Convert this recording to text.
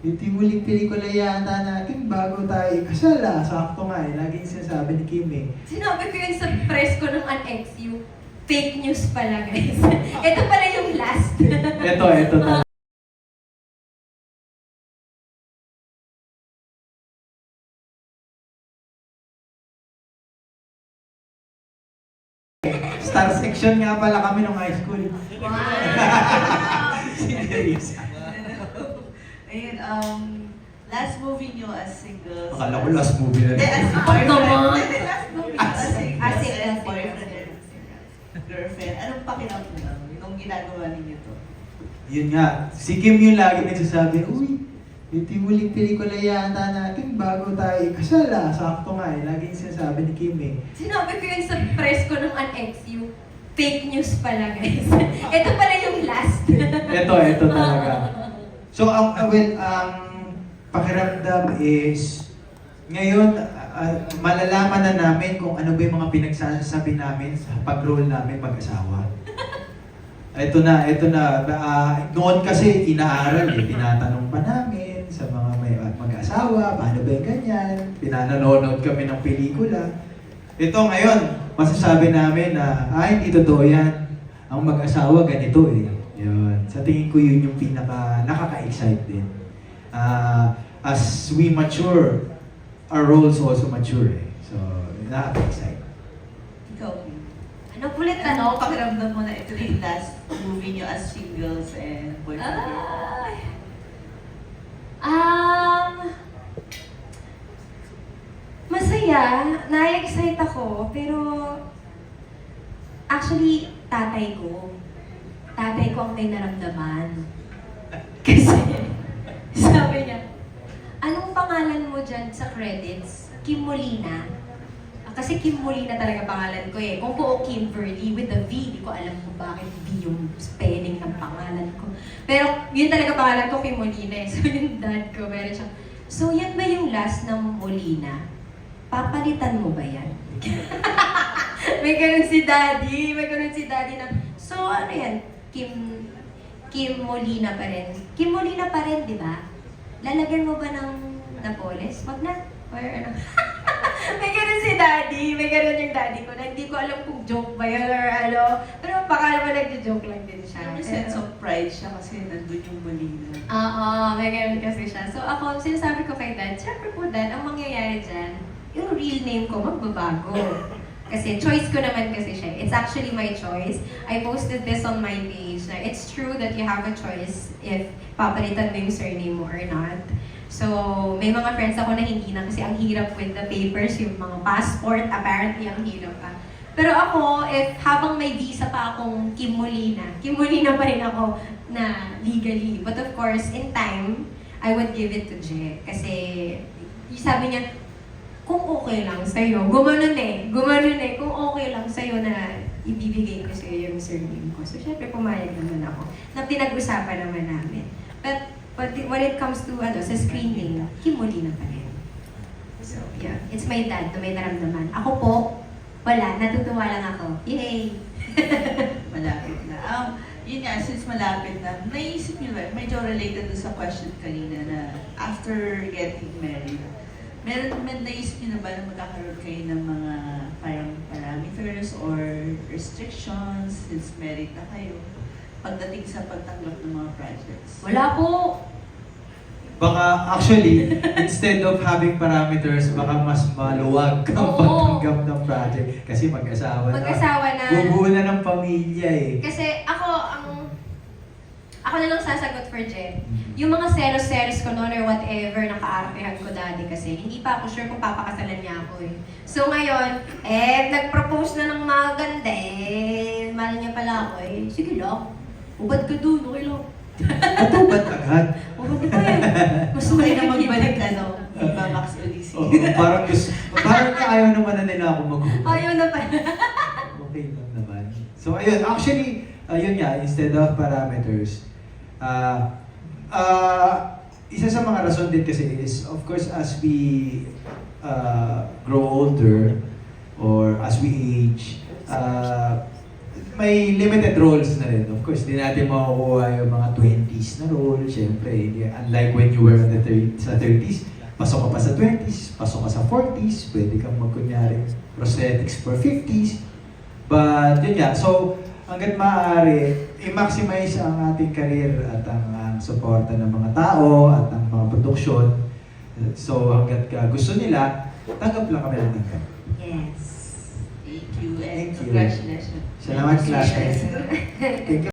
Ito yung huling pelikula yata natin bago tayo ikasal ah. Sakto nga eh. Laging sinasabi ni Kim eh. Sinabi ko yun sa press ko ng UNXU. Fake news pala, guys. Ito pala yung last. Ito talaga. Star section nga pala kami nung high school. Wow! Serious. Ayun, last movie nyo as singles. Akala ko last movie na Hindi, rin. as boyfriend. Come on. Hindi, last movie nyo as singles. As singles. And boyfriend and girlfriend. Anong pakiramdam nung ginagawa ninyo to? Yun nga, si Kim yung lagi nagsasabi, uy, ito yung huling pelikula yata natin bago tayo ikasal ah. Sakto nga eh. Laging sinasabi ni Kim eh. Sinabi ko yun sa press ko ng UNXU. Fake news pala, guys. Ito pala yung last. Ito talaga. So, ang pakiramdam is, ngayon, malalaman na namin kung ano ba yung mga pinagsasabi namin sa pag-roll namin mag-asawa. Ito na. Noon kasi inaaral eh, tinatanong pa namin sa mga may mag-asawa, paano ba yung ganyan, pinanonood kami ng pelikula. Ito ngayon, masasabi namin na, hindi totoo yan. Ang mag-asawa ganito eh. Yun. Sa tingin ko yun yung nakaka-excite din. As we mature, our roles also mature eh. So, nakaka-excite. Ikaw, Kim. Ano ulit Ano pakiramdam mo na ito na yung last movie nyo as singles and boyfriend and girlfriend? Ay. Masaya, na-excite ako, pero actually, tatay ko ang may naramdaman. Kasi, sabi niya, anong pangalan mo dyan sa credits? Kim Molina. Kasi Kim Molina talaga pangalan ko eh. Kung buo Kimberly with a V, di ko alam kung bakit V yung spelling ng pangalan ko. Pero yun talaga pangalan ko, Kim Molina eh. So yung dad ko, meron siyang, so yan ba yung last ng Molina? Papalitan mo ba yan? may ganun si daddy na, so ano yan? Kim Molina pa rin. Kim Molina pa rin, di ba? Lalagyan mo ba ng Napoles? Wag na. Or ano? may ganun si daddy. May ganun yung daddy ko na hindi ko alam kung joke ba yun or ano. Pero baka naman nagjo-joke lang din siya. May sense of pride siya kasi nandun yung Molina. Oo, may ganun kasi siya. So ako, sinasabi ko kay dad, syempre po dad, ang mangyayari dyan, yung real name ko magbabago. Kasi choice ko naman kasi siya. It's actually my choice. I posted this on my page na it's true that you have a choice if papalitan mo yung surname mo or not. So, may mga friends ako na hindi na kasi ang hirap with the papers, yung mga passport, apparently ang hirap pa. Pero ako, if habang may visa pa akong Kim Molina pa rin ako na legally. But of course, in time, I would give it to Je. Kasi, sabi niya, kung okay lang sa'yo, gumanon eh, kung okay lang sa'yo na ibibigay ko sa'yo yung surname ko. So, syempre, pumayag naman ako. Na pinag-usapan naman namin. But when it comes to, sa screen name, Kim Molina pa rin. So, yeah. It's my dad na may naramdaman. Ako po, wala. Natutuwa lang ako. Yay! Malapit na. Yun nga, since malapit na, naisip niyo ba, medyo related to sa question kanina na after getting married, meron naisip niyo na ba na magkakaroon kayo ng mga parang parameters or restrictions since married na kayo pagdating sa pagtanggap ng mga projects? Wala po! Baka actually, instead of having parameters, baka mas maluwag ang Oo. pagtanggap ng project. Kasi mag-asawa na. Mag-asawa na. Bubuo na ng pamilya eh. Kasi ako na lang sasagot for Jen. Yung mga selos-selos ko noon or whatever, nakaarpihan ko dati kasi, hindi pa ako sure kung papakasalan niya ako eh. So ngayon, nag-propose na ng mga ganda eh. Mahal niya pala ako eh. Sige lang. Ubad ka dun, okay lang. Matubad agad. Ubad ka eh. Mas Okay na malaki magbalik kita. Viva Max Odyssey. Oo, parang ayaw naman na nila ako mag-ubad. Ayaw na pala. Okay lang naman. So ayun, actually, ayun nga, instead of parameters, isa sa mga rason din kasi is, of course, as we grow older or as we age, may limited roles na rin. Of course, di natin makukuha yung mga 20s na role. Siyempre, unlike when you were in the sa 30s, pasok ka pa sa 20s, pasok ka sa 40s, pwede kang magkunyari prosthetics for 50s. But yun nga, so hanggat maaari, i-maximize ang ating career at ang suporta ng mga tao at ang mga produksyon. So hanggat gusto nila, tanggap lang kami ng tanggap. Yes. Thank you and Thank you. congratulations. Salamat, class. Yes. Thank you.